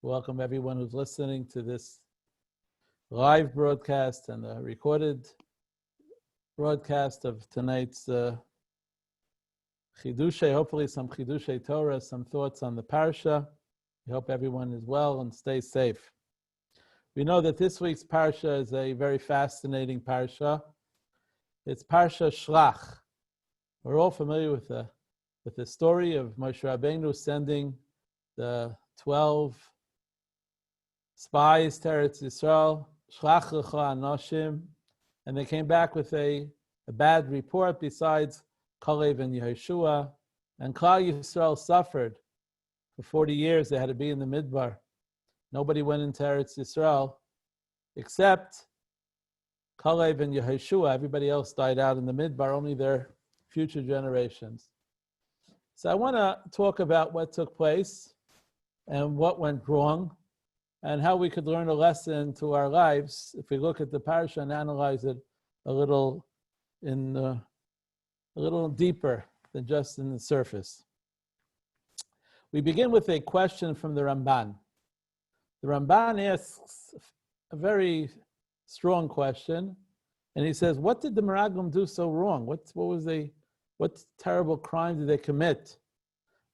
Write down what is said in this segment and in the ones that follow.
Welcome everyone who's listening to this live broadcast and the recorded broadcast of tonight's Chidushay, hopefully some Chidushay Torah, some thoughts on the parsha. We hope everyone is well and stays safe. We know that this week's parsha is a very fascinating parsha. It's parsha Shelach. We're all familiar with the story of Moshe Rabbeinu sending the 12 spies to Eretz Yisrael, Shelach lecha anoshim, and they came back with a bad report besides Kalev and Yehoshua, and Klal Yisrael suffered. For 40 years they had to be in the Midbar. Nobody went into Eretz Yisrael except Kalev and Yehoshua. Everybody else died out in the Midbar, only their future generations. So I want to talk about what took place and what went wrong, and how we could learn a lesson to our lives if we look at the parsha and analyze it a little deeper than just in the surface. We begin with a question from the Ramban. The Ramban asks a very strong question, and he says, "What did the Meraglim do so wrong? What terrible crime did they commit?"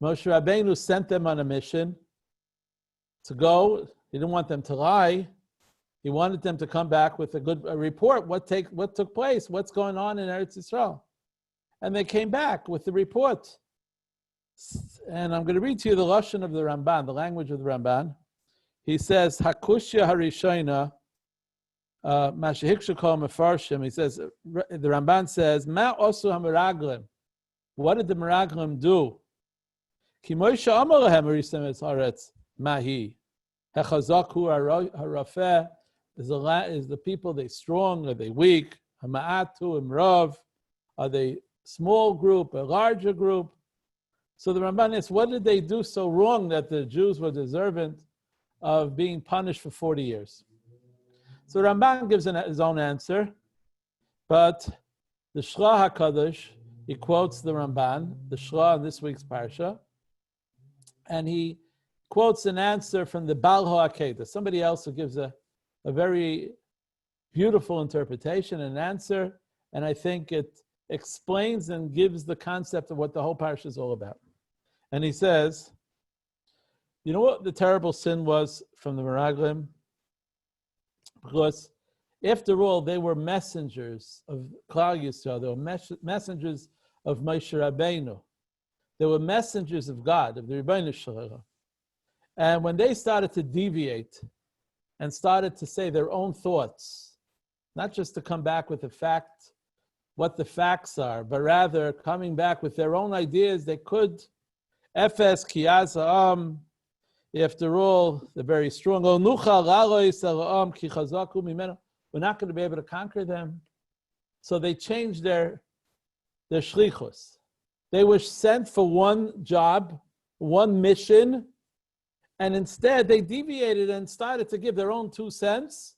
Moshe Rabbeinu sent them on a mission to go. He didn't want them to lie. He wanted them to come back with a report. What took place? What's going on in Eretz Yisrael? And they came back with the report. And I'm going to read to you the lashon of the Ramban, the language of the Ramban. He says, "Hakushya harishayna, mashihiksha mefarshim." He says, the Ramban says, "Ma osu hameraglim." What did the Meraglim do? Ki Moshe amar lahem harisem es haaretz mahi. Hechazaku harafeh is the people. They strong? Are they weak? Hama'atu imrav. Are they small group, a larger group? So the Ramban asks, what did they do so wrong that the Jews were deserving of being punished for 40 years? So Ramban gives his own answer, but the Shelach HaKadosh, he quotes the Ramban, the Shelach in this week's parsha, and he quotes an answer from the Baal HaAkedah, somebody else who gives a very beautiful interpretation, an answer, and I think it explains and gives the concept of what the whole parsha is all about. And he says, you know what the terrible sin was from the Meraglim? Because after all, they were messengers of Klal Yisrael, they were messengers of Moshe Rabbeinu. They were messengers of God, of the Rebbeinu Shalom. And when they started to deviate and started to say their own thoughts, not just to come back with what the facts are, but rather coming back with their own ideas, they could, Efes Kiyaz after all, they're very strong. We're not going to be able to conquer them. So they changed their shlichus. They were sent for one job, one mission, and instead they deviated and started to give their own 2 cents.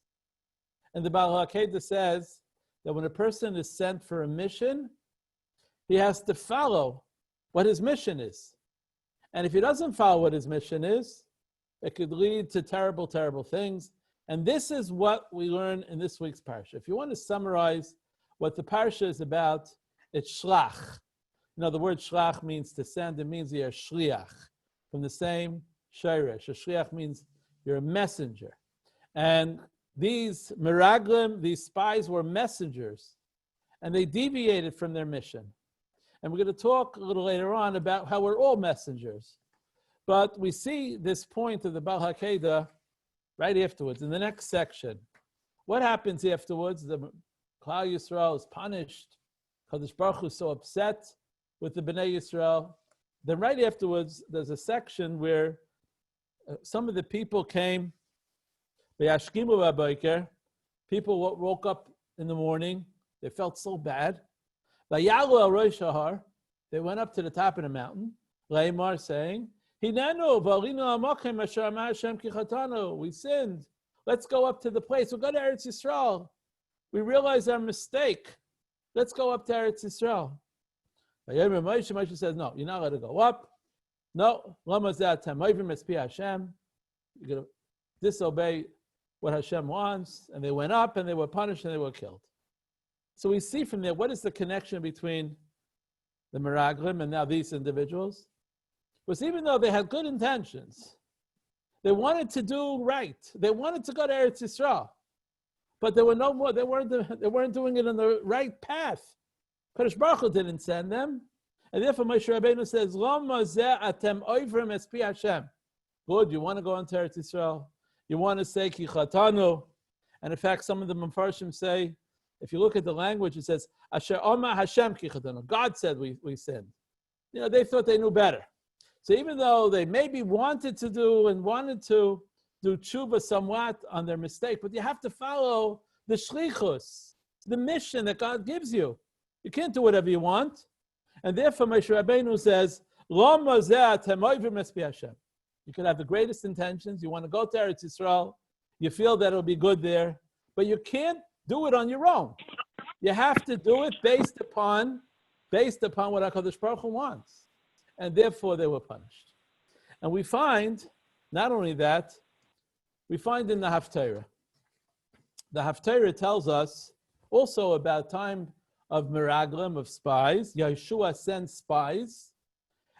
And the Baal HaKedah says that when a person is sent for a mission, he has to follow what his mission is. And if he doesn't follow what his mission is, it could lead to terrible, terrible things. And this is what we learn in this week's parsha. If you want to summarize what the parsha is about, it's Shelach. You know, the word Shelach means to send. It means you're a shliach, from the same shirish. A shliach means you're a messenger. And these Meraglim, these spies, were messengers, and they deviated from their mission. And we're going to talk a little later on about how we're all messengers. But we see this point of the Baal HaKedah right afterwards, in the next section. What happens afterwards? The Klal Yisrael is punished. Kadosh Baruch Hu is so upset with the Bnei Yisrael. Then right afterwards, there's a section where some of the people came. People woke up in the morning. They felt so bad. They went up to the top of the mountain, saying, we sinned. Let's go up to the place. We'll go to Eretz Yisrael. We realize our mistake. Let's go up to Eretz Yisrael. Moshe says, no, you're not allowed to go up. No, You're going to disobey what Hashem wants, and they went up and they were punished and they were killed. So we see from there, what is the connection between the Meraglim and now these individuals? Because even though they had good intentions, they wanted to do right. They wanted to go to Eretz Yisrael, but there were no more. They weren't doing it on the right path. Kadosh Baruch Hu didn't send them, and therefore Moshe Rabbeinu says, "Lama zeh atem oivrim es pi Hashem." Good, you want to go into Eretz Yisrael. You want to say ki chatanu, and in fact, some of the Mefarshim say, if you look at the language, it says Asher Oma Hashem ki chatanu. God said we sinned. You know, they thought they knew better. So even though they maybe wanted to do tshuva somewhat on their mistake, but you have to follow the shlichus, the mission that God gives you. You can't do whatever you want. And therefore, Moshe Rabbeinu says, Lama zeh atem oivrim es pi Hashem. You could have the greatest intentions. You want to go to Eretz Yisrael. You feel that it'll be good there. But you can't do it on your own. You have to do it based upon what HaKadosh Baruch Hu wants. And therefore they were punished. And we find, not only that, we find in the Haftarah. The Haftarah tells us also about time of Meraglim, of spies. Yeshua sends spies.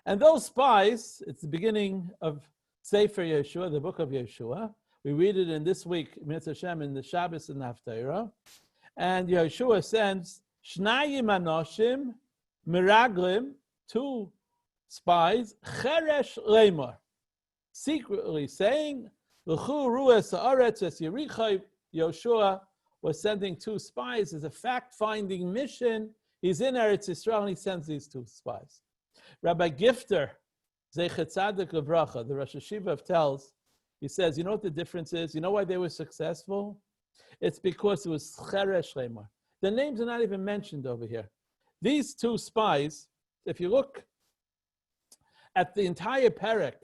And those spies, it's the beginning of Sefer Yeshua, the book of Yeshua. We read it in this week, Mitzvah Hashem, in the Shabbos and the Haftarah. And Yeshua sends Shnayim Anoshim, Meraglim, 2 spies, Cheresh Leimor, secretly saying, L'chu ru'es ha'aretz es Yericho. Yeshua was sending 2 spies as a fact-finding mission. He's in Eretz Yisrael and he sends these 2 spies. Rabbi Gifter, Zeichet Tzadik Levracha, the Rosh Hashiva tells, he says, you know what the difference is? You know why they were successful? It's because it was Cheresh Leimor. The names are not even mentioned over here. These 2 spies, if you look at the entire Perek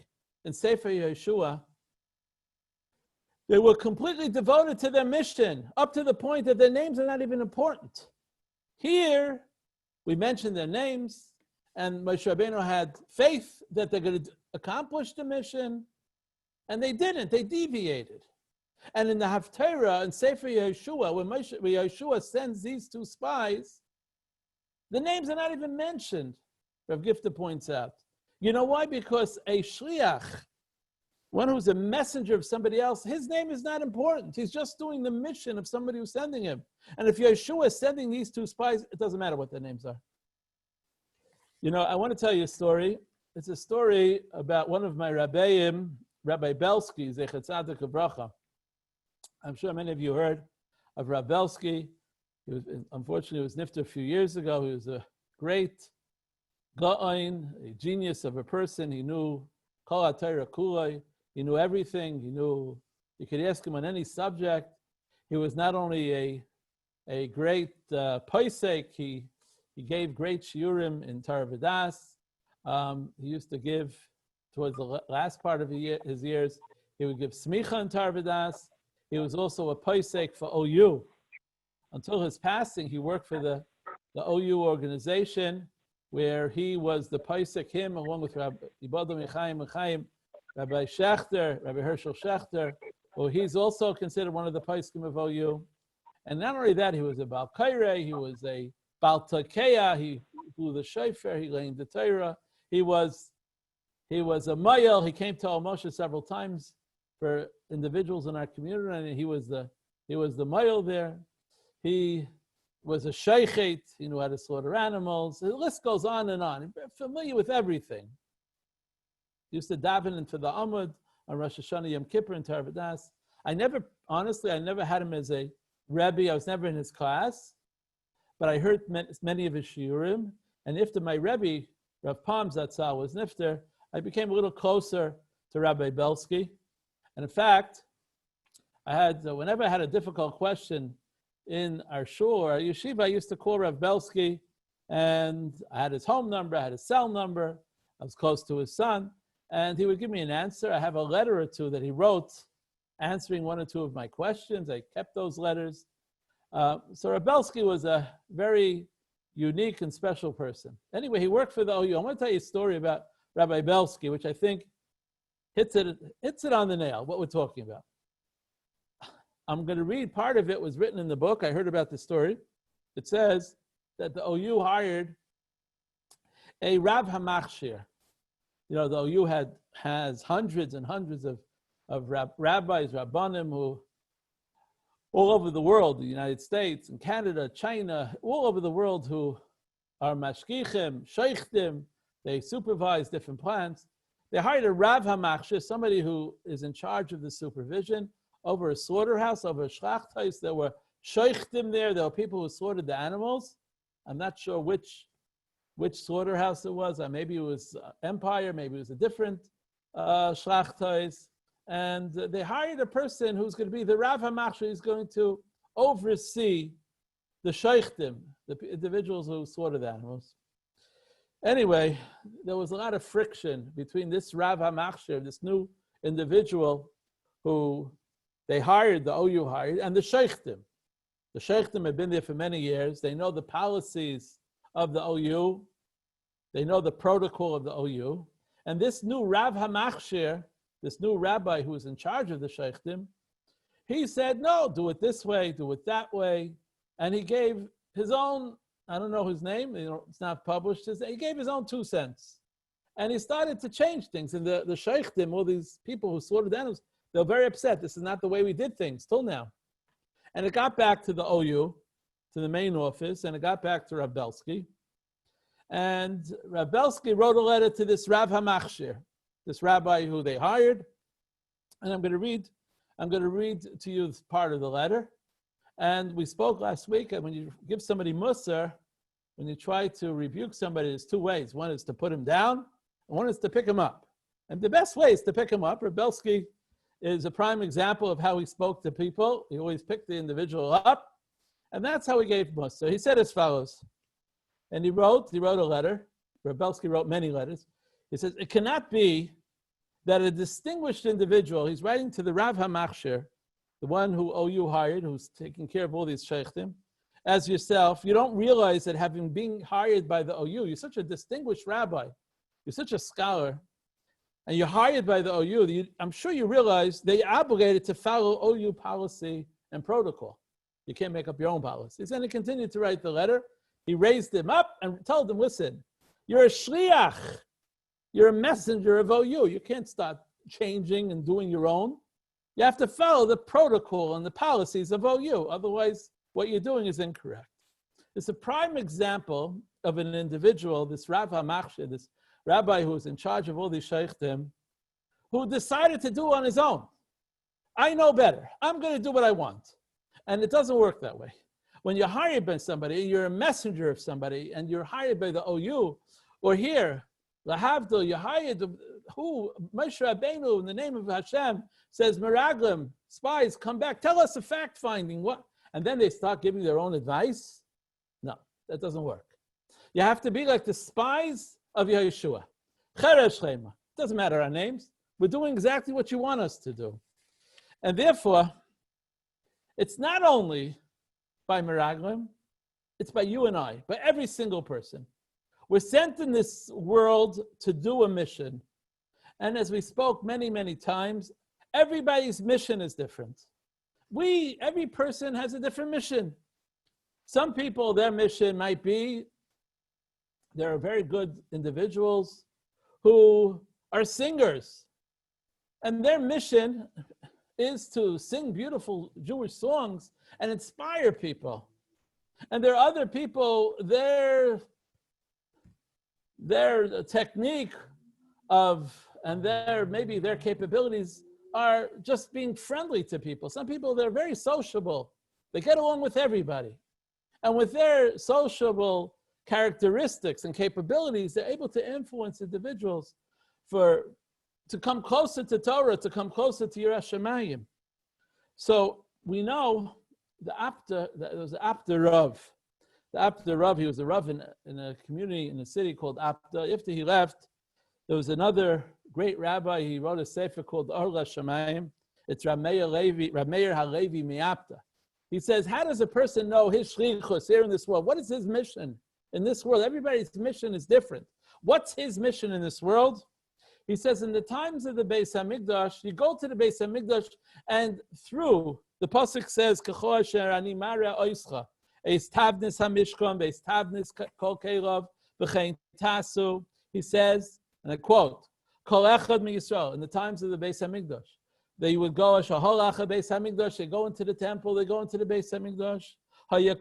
in Sefer Yeshua, they were completely devoted to their mission, up to the point that their names are not even important. Here, we mentioned their names, and Moshe Rabbeinu had faith that they're going to accomplish the mission, and they didn't. They deviated. And in the Haftarah and Sefer Yeshua, when Yeshua sends these 2 spies, the names are not even mentioned, Rav Gifter points out. You know why? Because a shliach, one who's a messenger of somebody else, his name is not important. He's just doing the mission of somebody who's sending him. And if Yeshua is sending these 2 spies, it doesn't matter what their names are. You know, I want to tell you a story. It's a story about one of my rabbeim, Rabbi Belsky, Zeichet Tzadik Levracha. I'm sure many of you heard of Rabbi Belsky. Unfortunately, he was nifter a few years ago. He was a great Ga'ain, a genius of a person. He knew Kol HaTorah Kulai. He knew everything. You could ask him on any subject. He was not only a great Paisek, he gave great shiurim in Torah V'das. He used to give, towards the last part of his years, he would give smicha in Torah V'das. He was also a Paisek for OU. Until his passing, he worked for the OU organization, where he was the Paisek, him along with Rabbi Dov Machlis, Rabbi Shechter, Rabbi Hershel Shechter. Well, he's also considered one of the Paiskim of OU. And not only that, he was a Baal Kaireh, he was a Baal Takeya, he blew the shofar, he learned the Torah. He was a Mayel. He came to Al Moshe several times for individuals in our community, and he was the Mayel there. He was a sheikhet, he knew how to slaughter animals. The list goes on and on. He's familiar with everything. He used to daven into the Amud on Rosh Hashanah Yom Kippur and Torah V'das. I never had him as a Rebbe. I was never in his class, but I heard many of his shiurim. And after my Rebbe, Rav Pam Zatzal, was nifter, I became a little closer to Rabbi Belsky. And in fact, whenever I had a difficult question in our shul or our yeshiva, I used to call Rav Belsky, and I had his home number, I had his cell number, I was close to his son, and he would give me an answer. I have a letter or 2 that he wrote answering 1 or 2 of my questions. I kept those letters. So Rav Belsky was a very unique and special person. Anyway, he worked for the OU. I want to tell you a story about Rabbi Belsky, which I think hits it on the nail, what we're talking about. I'm going to read part of it was written in the book. I heard about the story. It says that the OU hired a Rav HaMachshir. You know, the OU has hundreds and hundreds of rabbis, rabbanim, who all over the world, the United States and Canada, China, all over the world, who are mashgichim, sheikhtim. They supervise different plants. They hired a Rav HaMachshir, somebody who is in charge of the supervision over a slaughterhouse, over a Shelach. There were sheikhtim there. There were people who slaughtered the animals. I'm not sure which slaughterhouse it was. Maybe it was Empire. Maybe it was a different Shelach. And they hired a person who's going to be the Rav HaMachshir, who's going to oversee the sheikhtim, the individuals who slaughter the animals. Anyway, there was a lot of friction between this Rav HaMachshir, this new individual who they hired, the OU hired, and the sheikhtim. The sheikhtim have been there for many years. They know the policies of the OU. They know the protocol of the OU. And this new Rav HaMachshir, this new rabbi who was in charge of the sheikhtim, he said, no, do it this way, do it that way. And he gave his own, I don't know his name, it's not published, he gave his own 2 cents. And he started to change things. And the sheikhtim, all these people who slaughtered animals, they were very upset. This is not the way we did things till now. And it got back to the OU, to the main office, and it got back to Rav Belsky. And Rav Belsky wrote a letter to this Rav HaMachshir, this rabbi who they hired. And I'm going to read to you part of the letter. And we spoke last week that when you give somebody musar, when you try to rebuke somebody, there's 2 ways. One is to put him down, and one is to pick him up. And the best way is to pick him up. Rav Belsky is a prime example of how he spoke to people. He always picked the individual up, and that's how he gave musar. He said as follows, and he wrote a letter. Rav Belsky wrote many letters. He says, it cannot be that a distinguished individual, he's writing to the Rav HaMachshir, the one who OU hired, who's taking care of all these sheikhtim, as yourself, you don't realize that having been hired by the OU, you're such a distinguished rabbi, you're such a scholar, and you're hired by the OU, I'm sure you realize they're obligated to follow OU policy and protocol. You can't make up your own policies. And he continued to write the letter. He raised him up and told him, listen, you're a shliach. You're a messenger of OU. You can't start changing and doing your own. You have to follow the protocol and the policies of OU. Otherwise, what you're doing is incorrect. It's a prime example of an individual, this Rav HaMachshir, this rabbi who was in charge of all these sheikhtim, who decided to do on his own. I know better. I'm going to do what I want. And it doesn't work that way. When you're hired by somebody, you're a messenger of somebody, and you're hired by the OU, or here, Lahavdil, you hired who? Moshe Rabbeinu, in the name of Hashem, says, Meraglim, spies, come back, tell us a fact finding. What? And then they start giving their own advice? No, that doesn't work. You have to be like the spies of Yeshua. Cheresh Chema. Doesn't matter our names. We're doing exactly what you want us to do. And therefore, it's not only by Meraglim, it's by you and I, by every single person. We're sent in this world to do a mission. And as we spoke many, many times, everybody's mission is different. Every person has a different mission. Some people, their mission might be, there are very good individuals who are singers. And their mission is to sing beautiful Jewish songs and inspire people. And there are other people, their technique and maybe their capabilities are just being friendly to people. Some people, they're very sociable. They get along with everybody. And with their sociable characteristics and capabilities, they're able to influence individuals to come closer to Torah, to come closer to Yiras Shamayim. So we know there was the Apta Rav. The Apta Rav, he was a Rav in a community, in a city called Apta. After he left, there was another great rabbi. He wrote a sefer called Orla Shamayim. It's Rab Meir HaLevi Mi'apta. He says, how does a person know his shlichus here in this world? What is his mission in this world? Everybody's mission is different. What's his mission in this world? He says, in the times of the Beis Hamikdash, you go to the Beis Hamikdash, and through, the Pasuk says, K'cho asher ani mara oischa, eis tavnis hamishkon, eis tavnis kol keirav, v'chein tasu. He says, and I quote, Kol echad mi Yisrael, in the times of the Beis Hamikdash, they would go, Shahol acha Beis Hamikdash, they go into the temple, they go into the Beis Hamikdash, he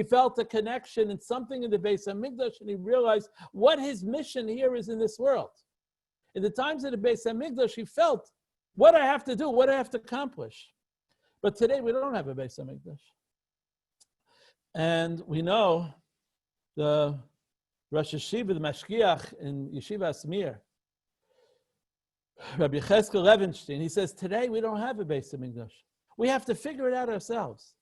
felt a connection in something in the Beis Hamikdash, and he realized what his mission here is in this world. In the times of the Beis Hamikdash, he felt what I have to do, what I have to accomplish. But today we don't have a Beis Hamikdash. And we know the Rosh Yeshiva, the Mashgiach in Yeshiva Asmir, Rabbi Cheskel Levenstein, he says, today we don't have a Beis Hamikdash. We have to figure it out ourselves.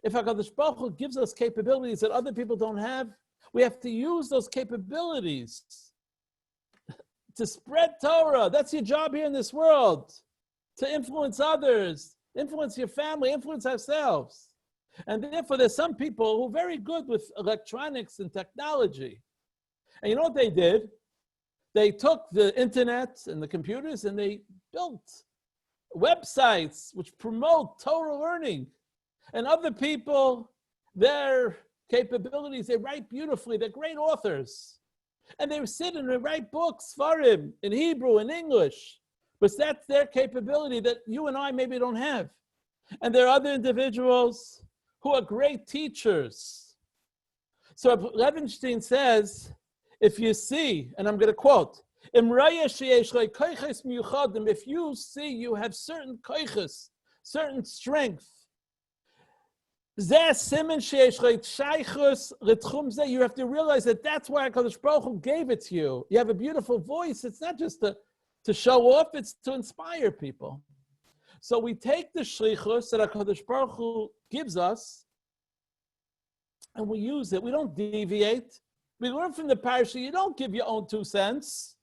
If HaKadosh Baruch Hu gives us capabilities that other people don't have, we have to use those capabilities to spread Torah. That's your job here in this world, to influence others, influence your family, influence ourselves. And therefore, there's some people who are very good with electronics and technology. And you know what they did? They took the internet and the computers and they built websites which promote Torah learning. And other people, their capabilities, they write beautifully, they're great authors. And they sit and they write books, Farim, in Hebrew, in English. But that's their capability that you and I maybe don't have. And there are other individuals who are great teachers. So Levenstein says, if you see, and I'm going to quote, if you see you have certain koiches, certain strength, you have to realize that that's why HaKadosh Baruch Hu gave it to you. You have a beautiful voice. It's not just to show off, it's to inspire people. So we take the shlichus that HaKadosh Baruch Hu gives us, and we use it. We don't deviate. We learn from the parashah, you don't give your own 2 cents.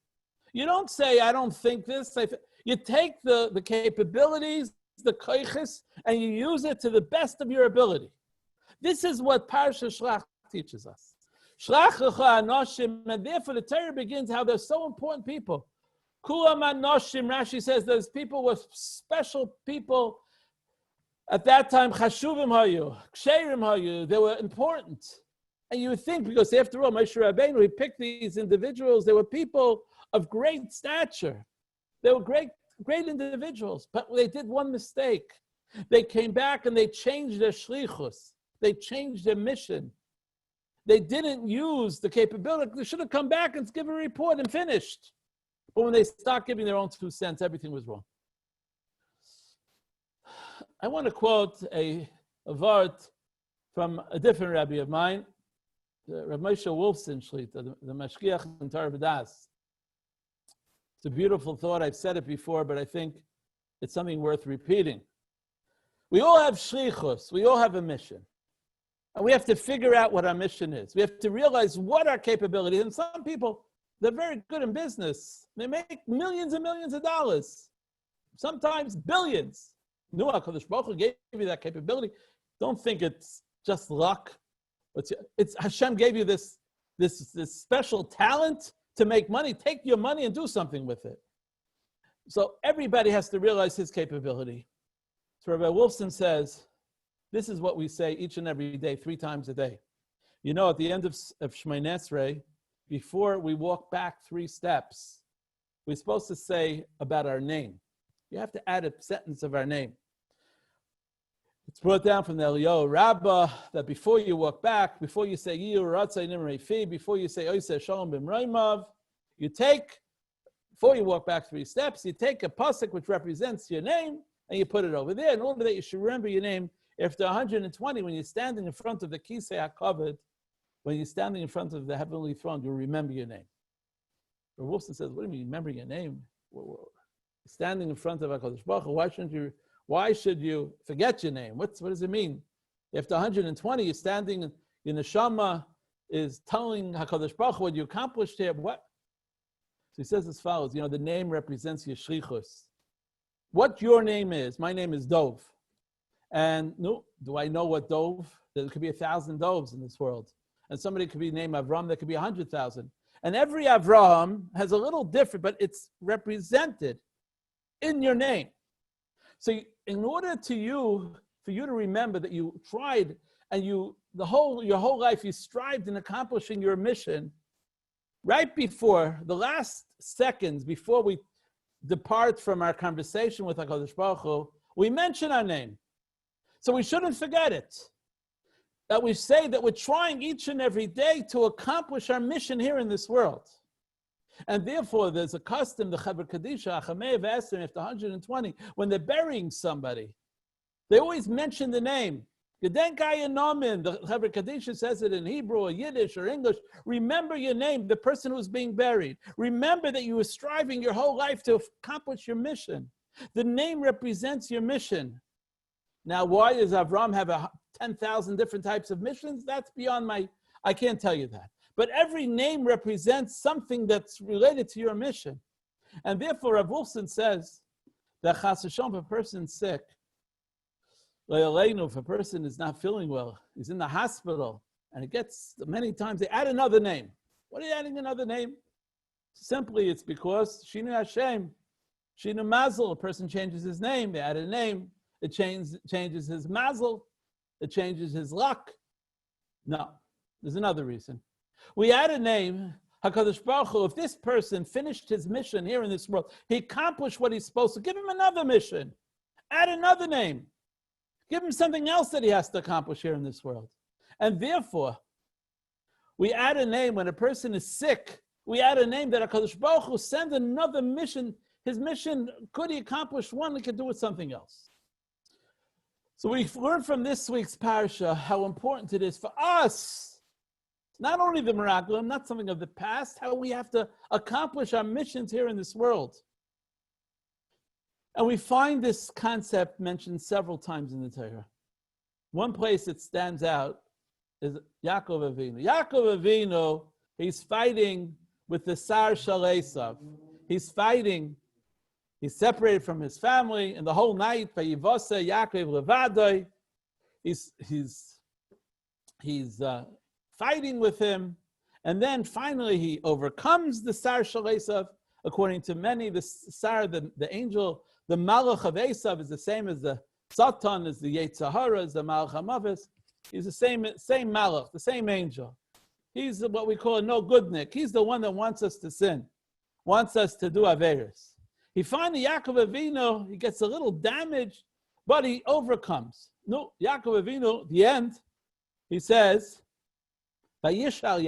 You don't say, I don't think this. You take the capabilities, the koiches, and you use it to the best of your ability. This is what parashah Shelach teaches us. Shelach lecha anoshim, and therefore the Torah begins how they're so important people. Kulam anoshim, Rashi says those people were special people. At that time, chashuvim hayu, ksherim hayu, they were important. And you would think, because after all, Moshe Rabbeinu, he picked these individuals, they were people of great stature. They were great individuals, but they did one mistake. They came back and they changed their shlichus. They changed their mission. They didn't use the capability. They should have come back and give a report and finished. But when they start giving their own 2 cents, everything was wrong. I want to quote a vart from a different Rabbi of mine, Rav Moshe Wolfson Shlita, the Mashgiach in Torah B'das. It's a beautiful thought. I've said it before, but I think it's something worth repeating. We all have shlichus. We all have a mission. And we have to figure out what our mission is. We have to realize what our capability is. And some people, they're very good in business. They make millions and millions of dollars. Sometimes billions. HaKadosh Baruch Hu gave you that capability. Don't think it's just luck. It's Hashem gave you this special talent to make money. Take your money and do something with it. So everybody has to realize his capability. So Rabbi Wolfson says, this is what we say each and every day, 3 times a day. You know, at the end of Shemoneh Esrei, before we walk back 3 steps, we're supposed to say about our name. You have to add a sentence of our name. It's brought down from the Eliyahu Rabbah that before you walk back, before you say Yiyu Ratzai Nimrei Fi, before you say Oiseh Shalom B'Mreimav, you take, before you walk back 3 steps, you take a pasuk which represents your name and you put it over there. In order that you should remember your name after 120, when you're standing in front of the Kisei HaKavod, when you're standing in front of the heavenly throne, you'll remember your name. But Wilson says, what do you mean, remember your name? Standing in front of HaKadosh Baruch Hu, why should you forget your name? What does it mean? After 120, you're standing, your neshama is telling HaKadosh Baruch Hu what you accomplished here. What? So he says as follows, the name represents your shlichus. What your name is, my name is Dov. And do I know what Dov? There could be 1,000 Dovs in this world. And somebody could be named Avram, there could be 100,000. And every Avraham has a little different, but it's represented in your name. So in order for you to remember that you tried and your whole life you strived in accomplishing your mission, right before the last seconds before we depart from our conversation with HaKadosh Baruch Hu, we mention our name. So we shouldn't forget it. That we say that we're trying each and every day to accomplish our mission here in this world. And therefore, there's a custom, the Chaver Kadisha, Achamei V'Esrim, after 120, when they're burying somebody, they always mention the name. Gedenkai Nomin, the Chaver Kadisha says it in Hebrew or Yiddish or English. Remember your name, the person who's being buried. Remember that you were striving your whole life to accomplish your mission. The name represents your mission. Now, why does Avram have 10,000 different types of missions? That's beyond I can't tell you that. But every name represents something that's related to your mission. And therefore, Rav Wolfson says that Chas v'Shalom, if a person's sick, if a person is not feeling well, he's in the hospital, and it gets many times, they add another name. What are you adding another name? Simply, it's because Shinu Hashem, Shinu Mazel, a person changes his name, they add a name, it changes his Mazel, it changes his luck. No, there's another reason. We add a name, HaKadosh Baruch Hu, if this person finished his mission here in this world, he accomplished what he's supposed to, give him another mission, add another name. Give him something else that he has to accomplish here in this world. And therefore, we add a name when a person is sick. We add a name that HaKadosh Baruch Hu send another mission. His mission, could he accomplish one, he could do with something else. So we've learned from this week's parsha how important it is for us, not only the miraculum, not something of the past, how we have to accomplish our missions here in this world. And we find this concept mentioned several times in the Torah. One place it stands out is Yaakov Avinu. Yaakov Avinu, he's fighting with the Sar Shel Esav. He's fighting, he's separated from his family, and the whole night, Vayivose Yaakov Levadoi, he's fighting with him, and then finally he overcomes the Sar Shel Esav. According to many, the Sar, the angel, the Malach of Esav is the same as the Satan, is the Yetzer Hara, is the Malach HaMavis. He's the same Malach, the same angel. He's what we call a no-goodnik. He's the one that wants us to sin, wants us to do Averis. He finally, Yaakov Avinu, he gets a little damaged, but he overcomes. No, Yaakov Avinu, the end, he says, Vayishal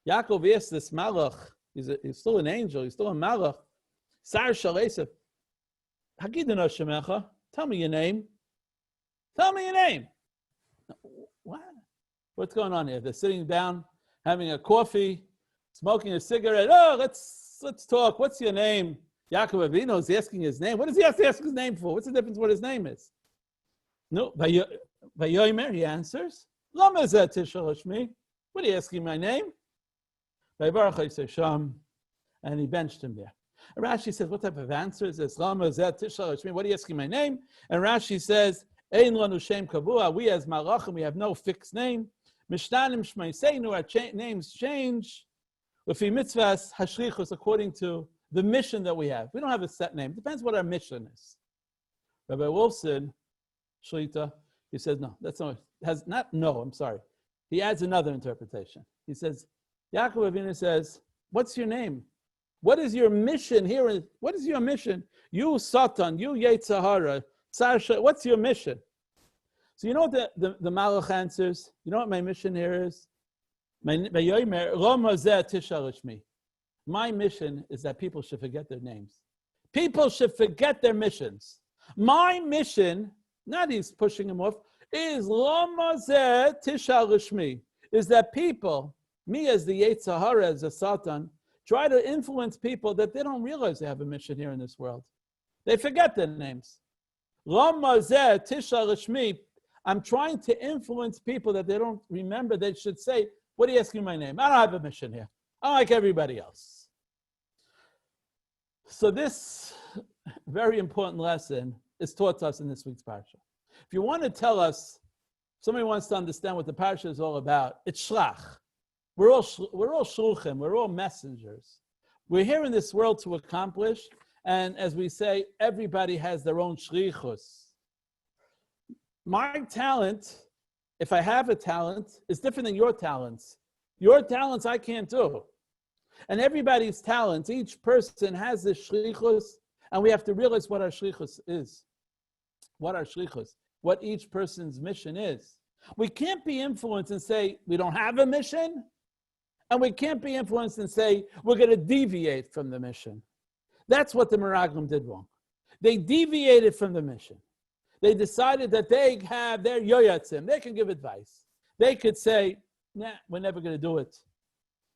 Yaakov asked this Malach, he's still an angel, he's still a Malach, Sar Shel Esav, Hagidino Shemecha, tell me your name. Tell me your name. What? What's going on here? They're sitting down, having a coffee, smoking a cigarette. Oh, let's talk. What's your name? Yaakov Avinu is asking his name. What does he have to ask his name for? What's the difference what his name is? No, Vayomer, he answers. Lama zeh tishal shmi. What are you asking my name? Vayivarach Yisrael, and he benched him there. And Rashi says, what type of answer is this? Lama zeh tishal shmi. What are you asking my name? And Rashi says, Ein lanu shem kavua. We as malachim, we have no fixed name. Mishtanim shmeiseinu, our names change. Lefi mitzvahs hashlichus, according to the mission that we have. We don't have a set name. It depends what our mission is. Rabbi Wolfson, Shlita, he says, no, that's not, I'm sorry. He adds another interpretation. He says, Yaakov Avinu says, what's your name? What is your mission here? What is your mission? You Satan, you Yetzer Hara, what's your mission? So you know what the Malach answers? You know what my mission here is? My mission is that people should forget their names. People should forget their missions. My mission, not he's pushing him off, is is that people, me as the Yetzer Hara, as a Satan, try to influence people that they don't realize they have a mission here in this world. They forget their names. I'm trying to influence people that they don't remember. They should say, what are you asking my name? I don't have a mission here. I'm like everybody else. So this very important lesson is taught to us in this week's parsha. If you want to tell us, somebody wants to understand what the parsha is all about, it's Shelach. We're all shluchim. We're all messengers. We're here in this world to accomplish, and as we say, everybody has their own shlichus. My talent, if I have a talent, is different than your talents. Your talents I can't do. And everybody's talent, each person has this shlichus, and we have to realize what our shlichus is. What each person's mission is. We can't be influenced and say, we don't have a mission, and we can't be influenced and say, we're going to deviate from the mission. That's what the Meraglim did wrong. They deviated from the mission. They decided that they have their yoyatzim. They can give advice. They could say, nah, we're never going to do it.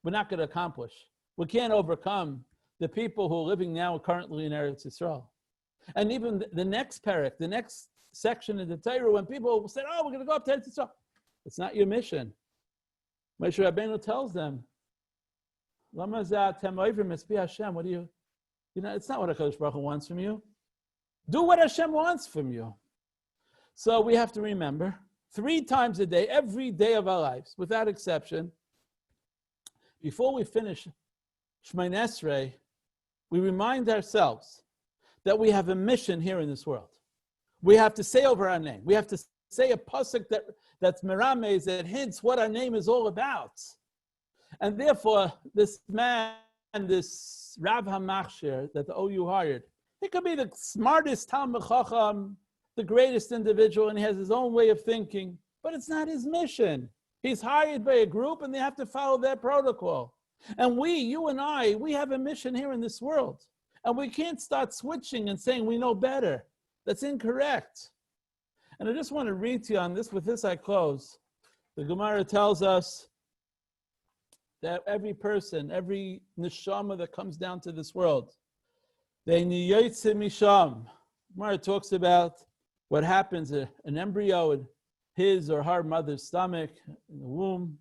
We're not going to accomplish. We can't overcome the people who are living now currently in Eretz Yisrael. And even the next parak, the next section of the Torah, when people said, oh, we're going to go up to Eretz Yisrael. It's not your mission. Moshe Rabbeinu tells them, what do you, it's not what HaKadosh Baruch Hu wants from you. Do what Hashem wants from you. So we have to remember 3 times a day, every day of our lives, without exception, before we finish Shmoneh Esrei, we remind ourselves that we have a mission here in this world. We have to say over our name. We have to say a pasuk that's merames, that hints what our name is all about. And therefore, this man, this Rav HaMachshir that the OU hired, he could be the smartest Talmid Chacham, the greatest individual, and he has his own way of thinking, but it's not his mission. He's hired by a group and they have to follow their protocol. And you and I, we have a mission here in this world. And we can't start switching and saying we know better. That's incorrect. And I just want to read to you on this. With this I close. The Gemara tells us that every person, every neshama that comes down to this world, they niyotze misham. Gemara talks about what happens in an embryo in his or her mother's stomach, in the womb.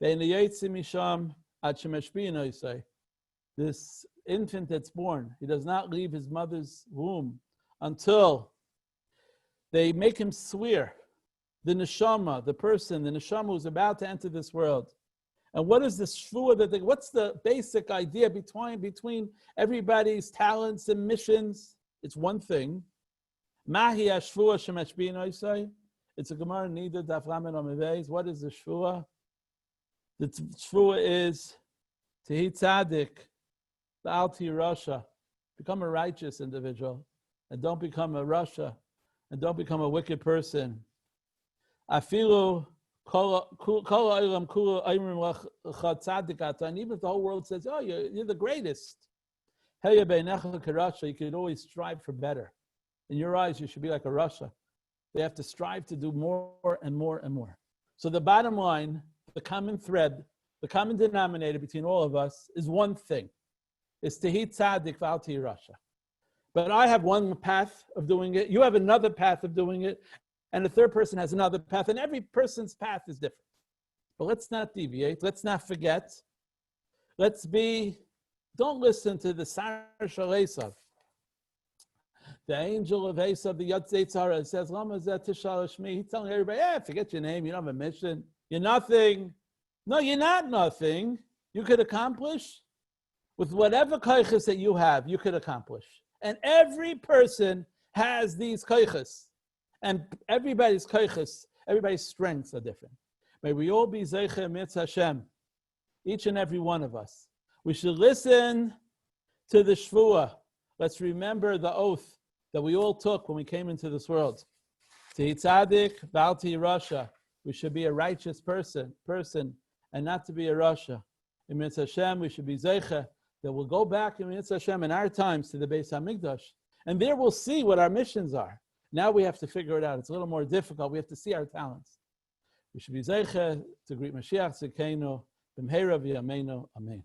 They niyotze misham ad shemeshpiyano, you say. This infant that's born, he does not leave his mother's womb until they make him swear, the neshama, the person, the neshama who's about to enter this world. And what is the shvua what's the basic idea between everybody's talents and missions? It's one thing. Mahi hashvua shemeshbino say. It's a Gemara Nida Daf Lamed Amud Beis. What is the shvua? The shvua is Tehi Tzadik, the Alti Rasha. Become a righteous individual, and don't become a Rasha, and don't become a wicked person. Afilu kol ha'olam kula oimrim lecha tzadik ata, and even if the whole world says, "Oh, you're the greatest," Heya beinecha kerasha, you could always strive for better. In your eyes, you should be like a Rasha. They have to strive to do more and more and more. So the bottom line, the common thread, the common denominator between all of us is one thing. It's Tehi Tzadik V'al Tehi Rasha. But I have one path of doing it, you have another path of doing it, and the third person has another path, and every person's path is different. But let's not deviate, let's not forget. Don't listen to the Sar Shel Esav. The angel of Esav, the Yotzei Tzara, says, Lama zeh tishal shmi. He's telling everybody, forget your name, you don't have a mission, you're nothing. No, you're not nothing. You could accomplish with whatever koiches that you have, you could accomplish. And every person has these koiches. And everybody's koiches, everybody's strengths are different. May we all be zeicher mitz Hashem, each and every one of us. We should listen to the shvuah. Let's remember the oath that we all took when we came into this world. Tehi Tzadik V'al Tehi Rasha. We should be a righteous person, and not to be a Rasha. In Mitz Hashem, we should be zeicher that we'll go back in Mitz Hashem in our times to the Beis HaMikdash, and there we'll see what our missions are. Now we have to figure it out. It's a little more difficult. We have to see our talents. We should be zeicher to greet Mashiach Tzidkeinu b'mheira v'yameinu. Amen.